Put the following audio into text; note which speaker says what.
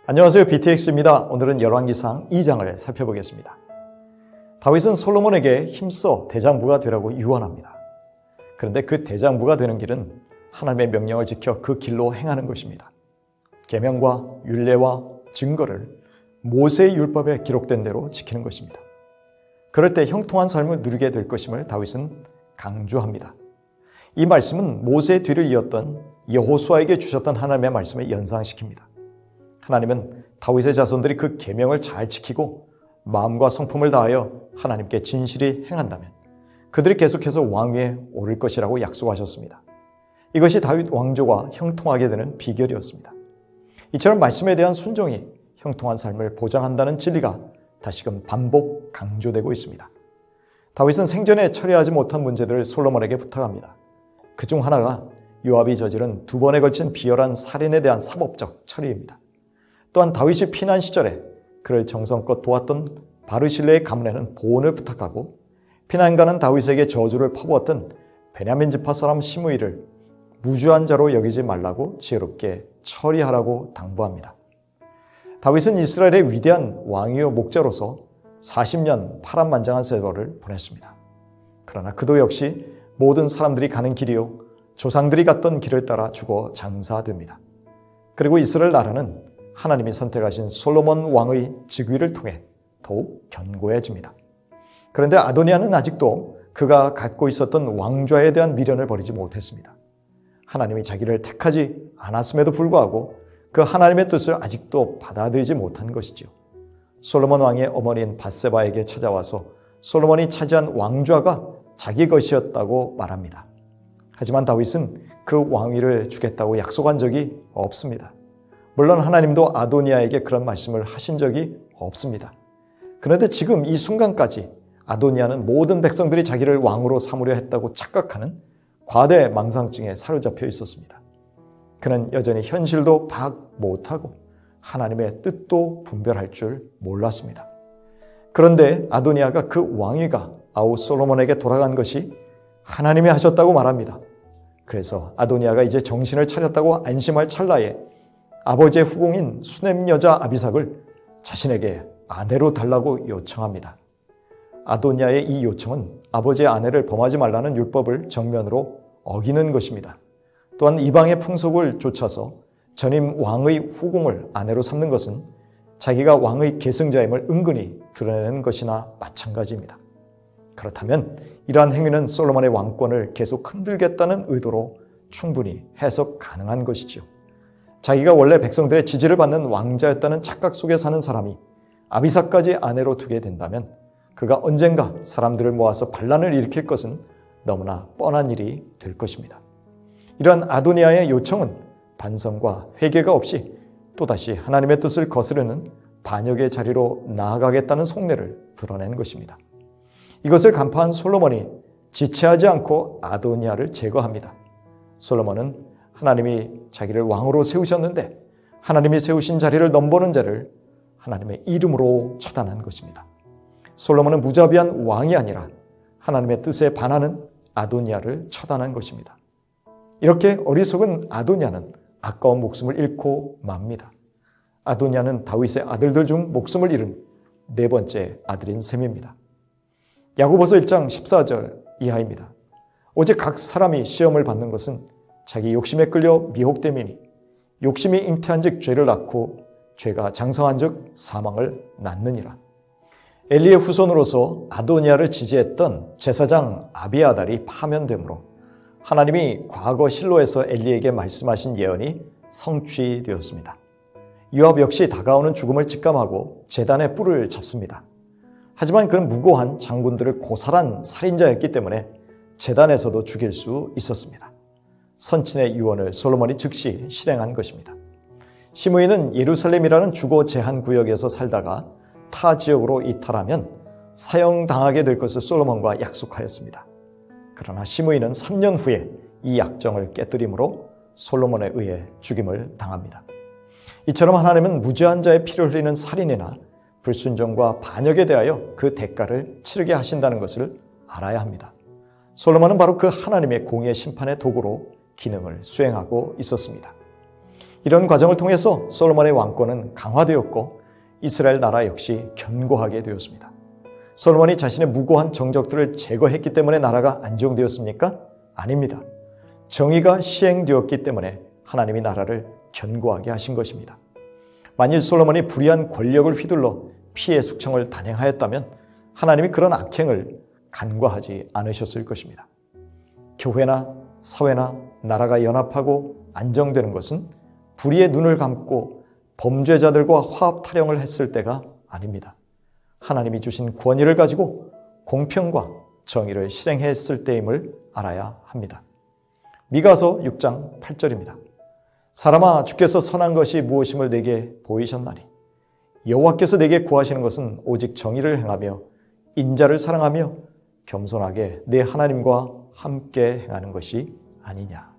Speaker 1: 안녕하세요. BTX입니다. 오늘은 열왕기상 2장을 살펴보겠습니다. 다윗은 솔로몬에게 힘써 대장부가 되라고 유언합니다. 그런데 그 대장부가 되는 길은 하나님의 명령을 지켜 그 길로 행하는 것입니다. 계명과 율례와 증거를 모세의 율법에 기록된 대로 지키는 것입니다. 그럴 때 형통한 삶을 누리게 될 것임을 다윗은 강조합니다. 이 말씀은 모세의 뒤를 이었던 여호수아에게 주셨던 하나님의 말씀을 연상시킵니다. 하나님은 다윗의 자손들이 그 계명을 잘 지키고 마음과 성품을 다하여 하나님께 진실히 행한다면 그들이 계속해서 왕위에 오를 것이라고 약속하셨습니다. 이것이 다윗 왕조가 형통하게 되는 비결이었습니다. 이처럼 말씀에 대한 순종이 형통한 삶을 보장한다는 진리가 다시금 반복 강조되고 있습니다. 다윗은 생전에 처리하지 못한 문제들을 솔로몬에게 부탁합니다. 그중 하나가 요압이 저지른 2번에 걸친 비열한 살인에 대한 사법적 처리입니다. 또한 다윗이 피난 시절에 그를 정성껏 도왔던 바르실레의 가문에는 보온을 부탁하고 피난가는 다윗에게 저주를 퍼부었던 베냐민 지파 사람 시므이를 무주한 자로 여기지 말라고 지혜롭게 처리하라고 당부합니다. 다윗은 이스라엘의 위대한 왕이요 목자로서 40년 파란만장한 세월을 보냈습니다. 그러나 그도 역시 모든 사람들이 가는 길이요 조상들이 갔던 길을 따라 죽어 장사됩니다. 그리고 이스라엘 나라는 하나님이 선택하신 솔로몬 왕의 즉위를 통해 더욱 견고해집니다. 그런데 아도니아는 아직도 그가 갖고 있었던 왕좌에 대한 미련을 버리지 못했습니다. 하나님이 자기를 택하지 않았음에도 불구하고 그 하나님의 뜻을 아직도 받아들이지 못한 것이죠. 솔로몬 왕의 어머니인 밧세바에게 찾아와서 솔로몬이 차지한 왕좌가 자기 것이었다고 말합니다. 하지만 다윗은 그 왕위를 주겠다고 약속한 적이 없습니다. 물론 하나님도 아도니아에게 그런 말씀을 하신 적이 없습니다. 그런데 지금 이 순간까지 아도니아는 모든 백성들이 자기를 왕으로 삼으려 했다고 착각하는 과대 망상증에 사로잡혀 있었습니다. 그는 여전히 현실도 파악 못하고 하나님의 뜻도 분별할 줄 몰랐습니다. 그런데 아도니아가 그 왕위가 아우 솔로몬에게 돌아간 것이 하나님이 하셨다고 말합니다. 그래서 아도니아가 이제 정신을 차렸다고 안심할 찰나에 아버지의 후궁인 수넴 여자 아비삭을 자신에게 아내로 달라고 요청합니다. 아도니아의 이 요청은 아버지의 아내를 범하지 말라는 율법을 정면으로 어기는 것입니다. 또한 이방의 풍속을 좇아서 전임 왕의 후궁을 아내로 삼는 것은 자기가 왕의 계승자임을 은근히 드러내는 것이나 마찬가지입니다. 그렇다면 이러한 행위는 솔로몬의 왕권을 계속 흔들겠다는 의도로 충분히 해석 가능한 것이지요. 자기가 원래 백성들의 지지를 받는 왕자였다는 착각 속에 사는 사람이 아비삭까지 아내로 두게 된다면 그가 언젠가 사람들을 모아서 반란을 일으킬 것은 너무나 뻔한 일이 될 것입니다. 이러한 아도니아의 요청은 반성과 회개가 없이 또다시 하나님의 뜻을 거스르는 반역의 자리로 나아가겠다는 속내를 드러낸 것입니다. 이것을 간파한 솔로몬이 지체하지 않고 아도니아를 제거합니다. 솔로몬은 하나님이 자기를 왕으로 세우셨는데 하나님이 세우신 자리를 넘보는 자를 하나님의 이름으로 처단한 것입니다. 솔로몬은 무자비한 왕이 아니라 하나님의 뜻에 반하는 아도니아를 처단한 것입니다. 이렇게 어리석은 아도니아는 아까운 목숨을 잃고 맙니다. 아도니아는 다윗의 아들들 중 목숨을 잃은 4번째 아들인 셈입니다. 야고보서 1장 14절 이하입니다. 오직 각 사람이 시험을 받는 것은 자기 욕심에 끌려 미혹됨이니 욕심이 잉태한 즉 죄를 낳고 죄가 장성한 즉 사망을 낳느니라. 엘리의 후손으로서 아도니아를 지지했던 제사장 아비아달이 파면되므로 하나님이 과거 실로에서 엘리에게 말씀하신 예언이 성취되었습니다. 요압 역시 다가오는 죽음을 직감하고 제단의 뿔을 잡습니다. 하지만 그는 무고한 장군들을 고살한 살인자였기 때문에 제단에서도 죽일 수 있었습니다. 선친의 유언을 솔로몬이 즉시 실행한 것입니다. 시므이는 예루살렘이라는 주거 제한 구역에서 살다가 타 지역으로 이탈하면 사형당하게 될 것을 솔로몬과 약속하였습니다. 그러나 시므이는 3년 후에 이 약정을 깨뜨림으로 솔로몬에 의해 죽임을 당합니다. 이처럼 하나님은 무죄한 자의 피를 흘리는 살인이나 불순종과 반역에 대하여 그 대가를 치르게 하신다는 것을 알아야 합니다. 솔로몬은 바로 그 하나님의 공의의 심판의 도구로 기능을 수행하고 있었습니다. 이런 과정을 통해서 솔로몬의 왕권은 강화되었고 이스라엘 나라 역시 견고하게 되었습니다. 솔로몬이 자신의 무고한 정적들을 제거했기 때문에 나라가 안정되었습니까? 아닙니다. 정의가 시행되었기 때문에 하나님이 나라를 견고하게 하신 것입니다. 만일 솔로몬이 불의한 권력을 휘둘러 피해 숙청을 단행하였다면 하나님이 그런 악행을 간과하지 않으셨을 것입니다. 교회나 사회나 나라가 연합하고 안정되는 것은 불의의 눈을 감고 범죄자들과 화합 타령을 했을 때가 아닙니다. 하나님이 주신 권위를 가지고 공평과 정의를 실행했을 때임을 알아야 합니다. 미가서 6장 8절입니다. 사람아, 주께서 선한 것이 무엇임을 내게 보이셨나니 여호와께서 내게 구하시는 것은 오직 정의를 행하며 인자를 사랑하며 겸손하게 내 하나님과 함께 행하는 것이 아니냐.